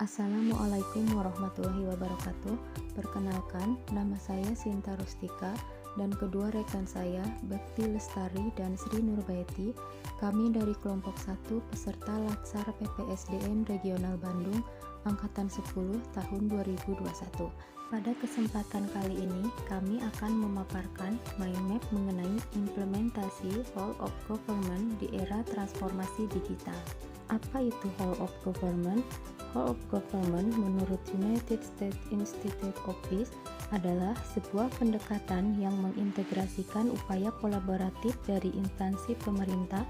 Assalamualaikum warahmatullahi wabarakatuh. Perkenalkan, nama saya Sinta Rustika dan kedua rekan saya, Bekti Lestari dan Sri Nurbaiti. Kami dari kelompok 1 peserta Latsar PPSDM Regional Bandung Angkatan 10 tahun 2021. Pada kesempatan kali ini, kami akan memaparkan mind map mengenai implementasi Whole of Government di era transformasi digital. Apa itu Whole of Government? Whole of Government menurut United States Institute of Peace adalah sebuah pendekatan yang mengintegrasikan upaya kolaboratif dari instansi pemerintah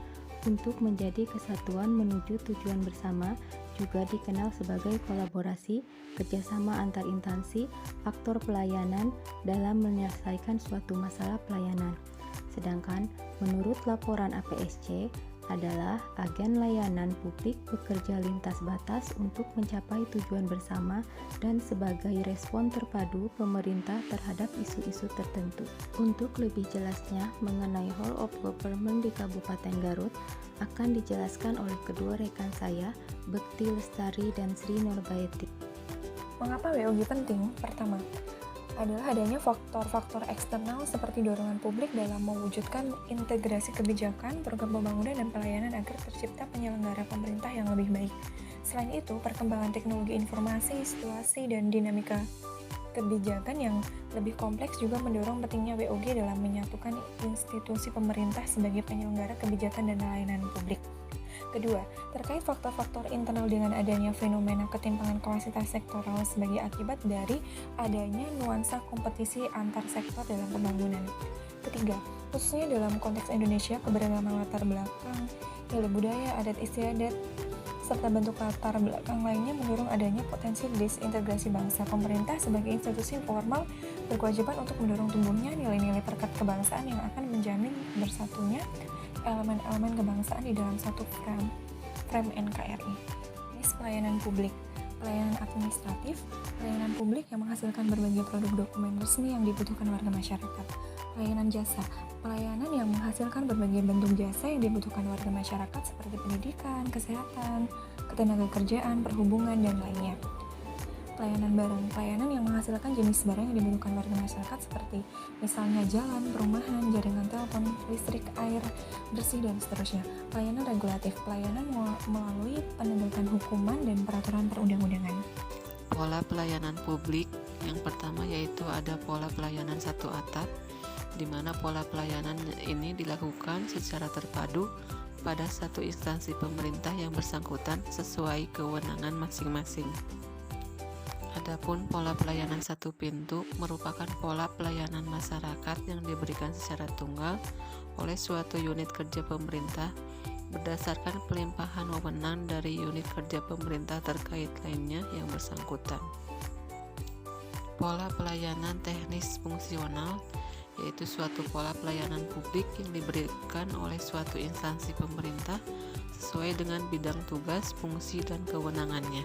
untuk menjadi kesatuan menuju tujuan bersama, juga dikenal sebagai kolaborasi, kerjasama antar instansi, aktor pelayanan dalam menyelesaikan suatu masalah pelayanan. Sedangkan menurut laporan APSC, adalah agen layanan publik bekerja lintas batas untuk mencapai tujuan bersama dan sebagai respon terpadu pemerintah terhadap isu-isu tertentu. Untuk lebih jelasnya mengenai Whole of Government di Kabupaten Garut akan dijelaskan oleh kedua rekan saya, Bekti Lestari dan Sri Nurbaiti. Mengapa WOG penting? Pertama, adalah adanya faktor-faktor eksternal seperti dorongan publik dalam mewujudkan integrasi kebijakan, program pembangunan, dan pelayanan agar tercipta penyelenggara pemerintah yang lebih baik. Selain itu, perkembangan teknologi informasi, situasi, dan dinamika kebijakan yang lebih kompleks juga mendorong pentingnya WOG dalam menyatukan institusi pemerintah sebagai penyelenggara kebijakan dan layanan publik. Kedua, terkait faktor-faktor internal dengan adanya fenomena ketimpangan kapasitas sektoral sebagai akibat dari adanya nuansa kompetisi antar sektor dalam pembangunan. Ketiga, khususnya dalam konteks Indonesia, keberagaman latar belakang, nilai budaya, adat istiadat, serta bentuk latar belakang lainnya mendorong adanya potensi disintegrasi bangsa. Pemerintah sebagai institusi formal berkewajiban untuk mendorong tumbuhnya nilai-nilai perekat kebangsaan yang akan menjamin bersatunya elemen-elemen kebangsaan di dalam satu frame NKRI. Jenis pelayanan publik, pelayanan administratif, pelayanan publik yang menghasilkan berbagai produk dokumen resmi yang dibutuhkan warga masyarakat. Pelayanan jasa, pelayanan yang menghasilkan berbagai bentuk jasa yang dibutuhkan warga masyarakat seperti pendidikan, kesehatan, ketenagakerjaan, perhubungan, dan lainnya. Pelayanan barang, pelayanan yang menghasilkan jenis barang yang dibutuhkan warga masyarakat seperti misalnya jalan, perumahan, jaringan telepon, listrik, air, bersih, dan seterusnya. Pelayanan regulatif, pelayanan melalui penegakan hukuman dan peraturan perundang-undangan. Pola pelayanan publik yang pertama yaitu ada pola pelayanan satu atap, di mana pola pelayanan ini dilakukan secara terpadu pada satu instansi pemerintah yang bersangkutan sesuai kewenangan masing-masing. Adapun pola pelayanan satu pintu merupakan pola pelayanan masyarakat yang diberikan secara tunggal oleh suatu unit kerja pemerintah berdasarkan pelimpahan wewenang dari unit kerja pemerintah terkait lainnya yang bersangkutan. Pola pelayanan teknis fungsional yaitu suatu pola pelayanan publik yang diberikan oleh suatu instansi pemerintah sesuai dengan bidang tugas, fungsi, dan kewenangannya.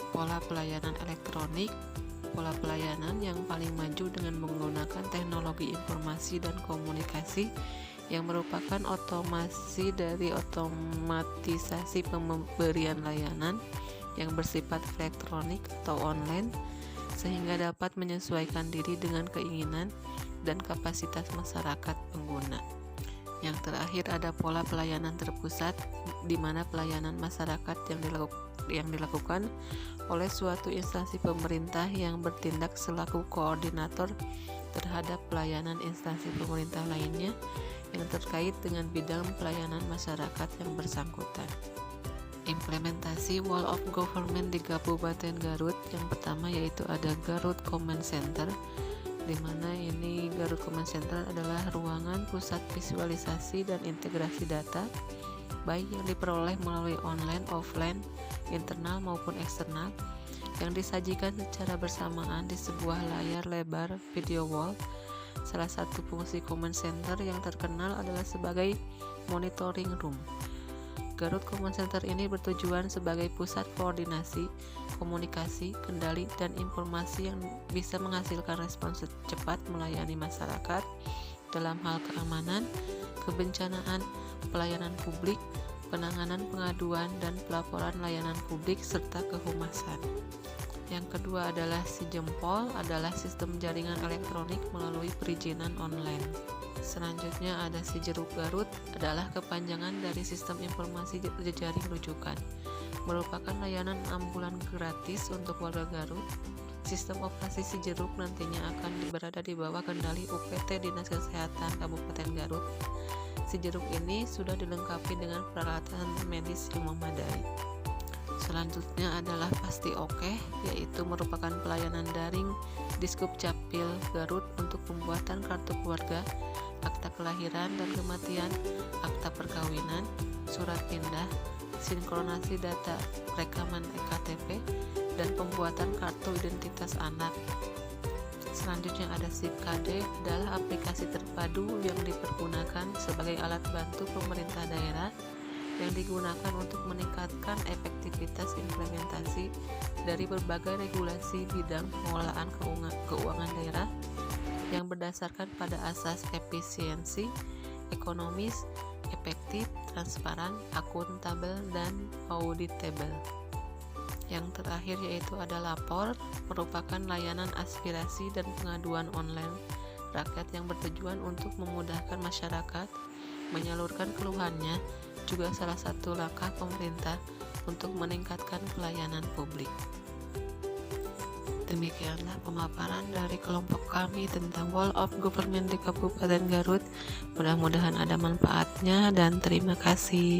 Pola pelayanan elektronik, pola pelayanan yang paling maju dengan menggunakan teknologi informasi dan komunikasi yang merupakan otomasi dari otomatisasi pemberian layanan yang bersifat elektronik atau online sehingga dapat menyesuaikan diri dengan keinginan dan kapasitas masyarakat pengguna. Yang terakhir ada pola pelayanan terpusat di mana pelayanan masyarakat yang dilakukan oleh suatu instansi pemerintah yang bertindak selaku koordinator terhadap pelayanan instansi pemerintah lainnya yang terkait dengan bidang pelayanan masyarakat yang bersangkutan. Implementasi Whole of Government di Kabupaten Garut yang pertama yaitu ada Garut Command Center, di mana ini Garut Command Center adalah ruangan pusat visualisasi dan integrasi data baik yang diperoleh melalui online, offline, internal maupun eksternal yang disajikan secara bersamaan di sebuah layar lebar video wall. Salah satu fungsi command center yang terkenal adalah sebagai monitoring room. Garut Command Center ini bertujuan sebagai pusat koordinasi, komunikasi, kendali, dan informasi yang bisa menghasilkan respons cepat melayani masyarakat dalam hal keamanan, kebencanaan, pelayanan publik, penanganan pengaduan dan pelaporan layanan publik, serta kehumasan. Yang kedua adalah SIJempol, adalah sistem jaringan elektronik melalui perizinan online. Selanjutnya ada SIJeruk Garut, adalah kepanjangan dari Sistem Informasi Jejaring Rujukan, merupakan layanan ambulan gratis untuk warga Garut. Sistem operasi SIJeruk nantinya akan berada di bawah kendali UPT Dinas Kesehatan Kabupaten Garut. SIJeruk ini sudah dilengkapi dengan peralatan medis yang memadai. Selanjutnya adalah Pasti Oke, yaitu merupakan pelayanan daring Diskup Capil Garut untuk pembuatan kartu keluarga, akta kelahiran dan kematian, akta perkawinan, surat pindah, sinkronasi data rekaman EKTP, dan pembuatan kartu identitas anak. Selanjutnya ada SIP-KD, adalah aplikasi terpadu yang dipergunakan sebagai alat bantu pemerintah daerah yang digunakan untuk meningkatkan efektivitas implementasi dari berbagai regulasi bidang pengelolaan keuangan daerah yang berdasarkan pada asas efisiensi, ekonomis, efektif, transparan, akuntabel, dan auditable. Yang terakhir yaitu ada Lapor, merupakan layanan aspirasi dan pengaduan online rakyat yang bertujuan untuk memudahkan masyarakat menyalurkan keluhannya, juga salah satu langkah pemerintah untuk meningkatkan pelayanan publik. Demikianlah pemaparan dari kelompok kami tentang Wall of Government di Kabupaten Garut. Mudah-mudahan ada manfaatnya dan terima kasih.